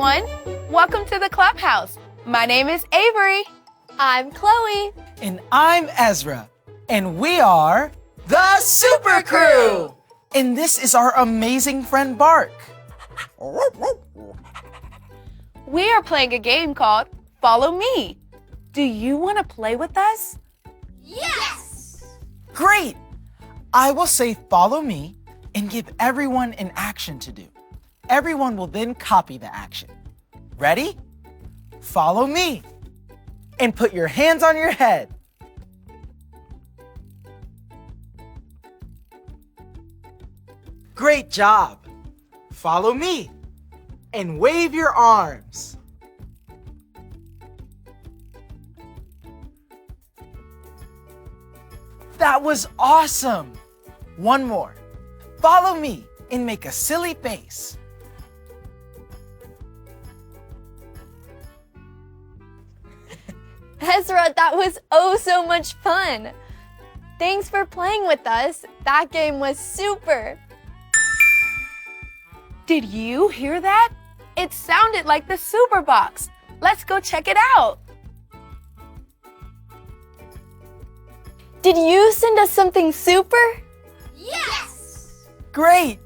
everyone. Welcome to the clubhouse. My name is Avery. I'm Chloe. And I'm Ezra. And we are the Super Crew. And this is our amazing friend Bark. We are playing a game called Follow Me. Do you want to play with us? Yes! Great! I will say follow me and give everyone an action to do. Everyone will then copy the action. Ready? Follow me. And put your hands on your head. Great job. Follow me. And wave your arms. That was awesome. One more. Follow me and make a silly face. Ezra, that was oh so much fun. Thanks for playing with us. That game was super. Did you hear that? It sounded like the Super Box. Let's go check it out. Did you send us something super? Yes! Great!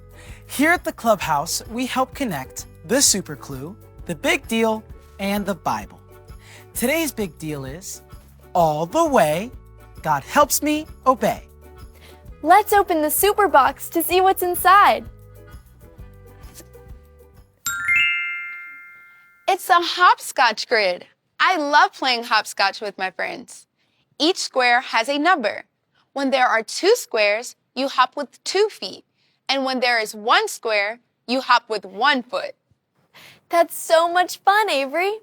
Here at the clubhouse, we help connect the super clue, the big deal, and the Bible. Today's big deal is all the way, God helps me obey. Let's open the super box to see what's inside. It's a hopscotch grid. I love playing hopscotch with my friends. Each square has a number. When there are 2 squares, you hop with 2 feet. And when there is 1 square, you hop with 1 foot. That's so much fun, Avery.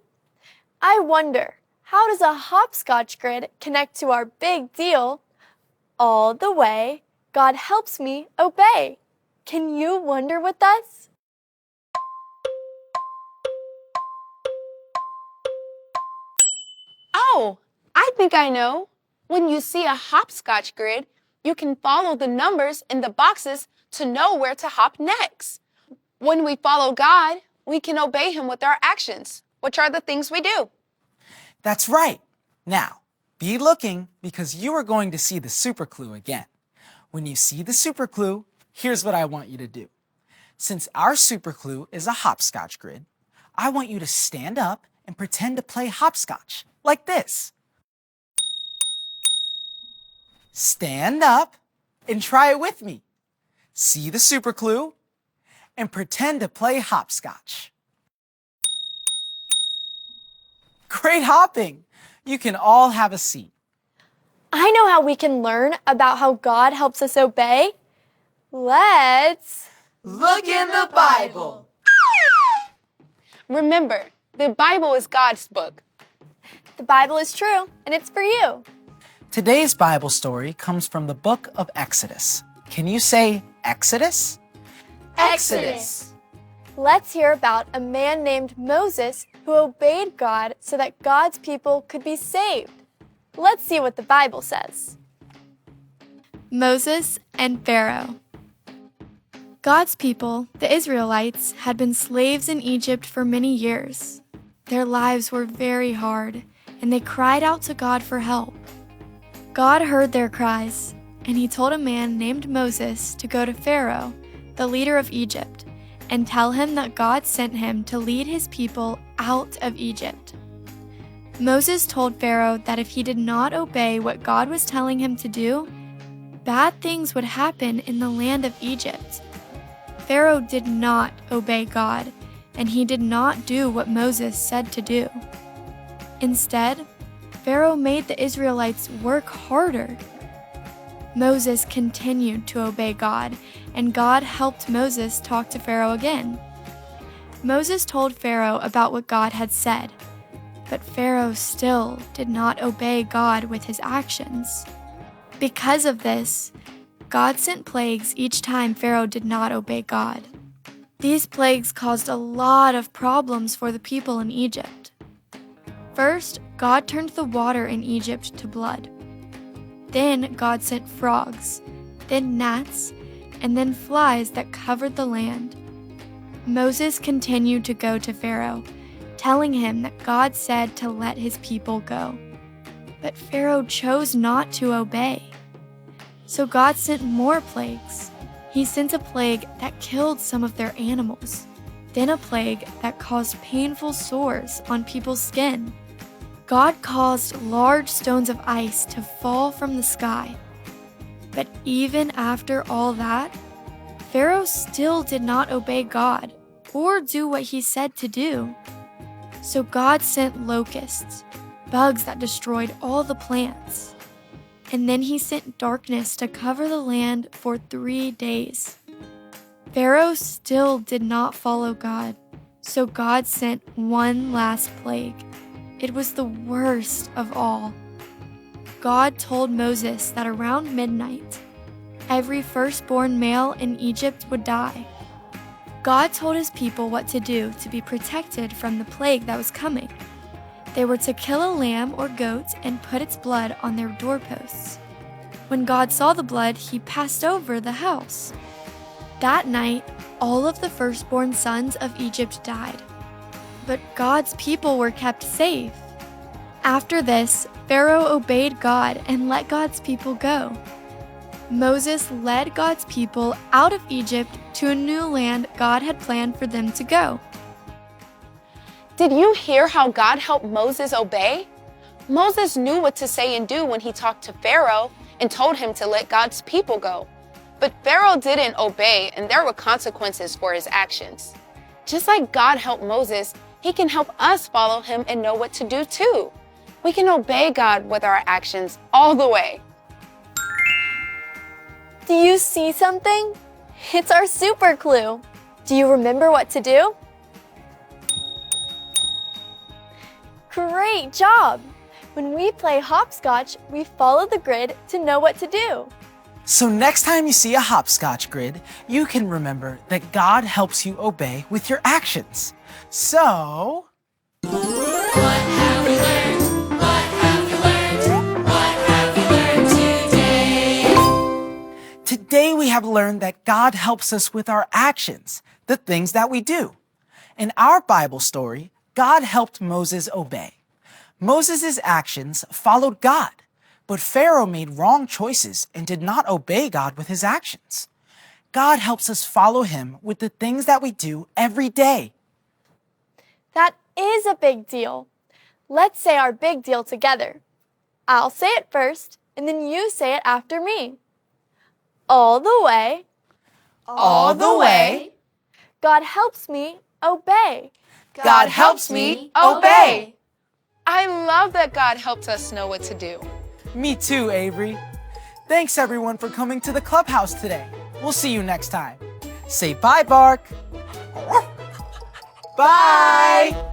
I wonder, how does a hopscotch grid connect to our big deal? All the way, God helps me obey. Can you wonder with us? Oh, I think I know. When you see a hopscotch grid, you can follow the numbers in the boxes to know where to hop next. When we follow God, we can obey Him with our actions, which are the things we do. That's right. Now, be looking because you are going to see the super clue again. When you see the super clue, here's what I want you to do. Since our super clue is a hopscotch grid, I want you to stand up and pretend to play hopscotch, like this. Stand up and try it with me. See the super clue and pretend to play hopscotch. Great hopping! You can all have a seat. I know how we can learn about how God helps us obey. Let's look in the Bible. Remember, the Bible is God's book. The Bible is true, and it's for you. Today's Bible story comes from the book of Exodus. Can you say Exodus? Exodus. Let's hear about a man named Moses who obeyed God so that God's people could be saved. Let's see what the Bible says. Moses and Pharaoh. God's people, the Israelites, had been slaves in Egypt for many years. Their lives were very hard, and they cried out to God for help. God heard their cries, and He told a man named Moses to go to Pharaoh, the leader of Egypt, and tell him that God sent him to lead His people out of Egypt. Moses told Pharaoh that if he did not obey what God was telling him to do, bad things would happen in the land of Egypt. Pharaoh did not obey God, and he did not do what Moses said to do. Instead, Pharaoh made the Israelites work harder. Moses continued to obey God, and God helped Moses talk to Pharaoh again. Moses told Pharaoh about what God had said, but Pharaoh still did not obey God with his actions. Because of this, God sent plagues each time Pharaoh did not obey God. These plagues caused a lot of problems for the people in Egypt. First, God turned the water in Egypt to blood. Then God sent frogs, then gnats, and then flies that covered the land. Moses continued to go to Pharaoh, telling him that God said to let his people go. But Pharaoh chose not to obey. So God sent more plagues. He sent a plague that killed some of their animals, then a plague that caused painful sores on people's skin. God caused large stones of ice to fall from the sky. But even after all that, Pharaoh still did not obey God or do what he said to do. So God sent locusts, bugs that destroyed all the plants. And then he sent darkness to cover the land for 3 days. Pharaoh still did not follow God, so God sent one last plague. It was the worst of all. God told Moses that around midnight, every firstborn male in Egypt would die. God told his people what to do to be protected from the plague that was coming. They were to kill a lamb or goat and put its blood on their doorposts. When God saw the blood, he passed over the house. That night, all of the firstborn sons of Egypt died. But God's people were kept safe. After this, Pharaoh obeyed God and let God's people go. Moses led God's people out of Egypt to a new land God had planned for them to go. Did you hear how God helped Moses obey? Moses knew what to say and do when he talked to Pharaoh and told him to let God's people go. But Pharaoh didn't obey, and there were consequences for his actions. Just like God helped Moses, he can help us follow him and know what to do too. We can obey God with our actions all the way. Do you see something? It's our super clue. Do you remember what to do? Great job! When we play hopscotch, we follow the grid to know what to do. So next time you see a hopscotch grid, you can remember that God helps you obey with your actions. So... Today we have learned that God helps us with our actions, the things that we do. In our Bible story, God helped Moses obey. Moses' actions followed God, but Pharaoh made wrong choices and did not obey God with his actions. God helps us follow him with the things that we do every day. That is a big deal. Let's say our big deal together. I'll say it first, and then you say it after me. All the way. All the way. God helps me obey. God helps me obey. I love that God helped us know what to do. Me too, Avery. Thanks everyone for coming to the clubhouse today. We'll see you next time. Say bye, Bark. Bye.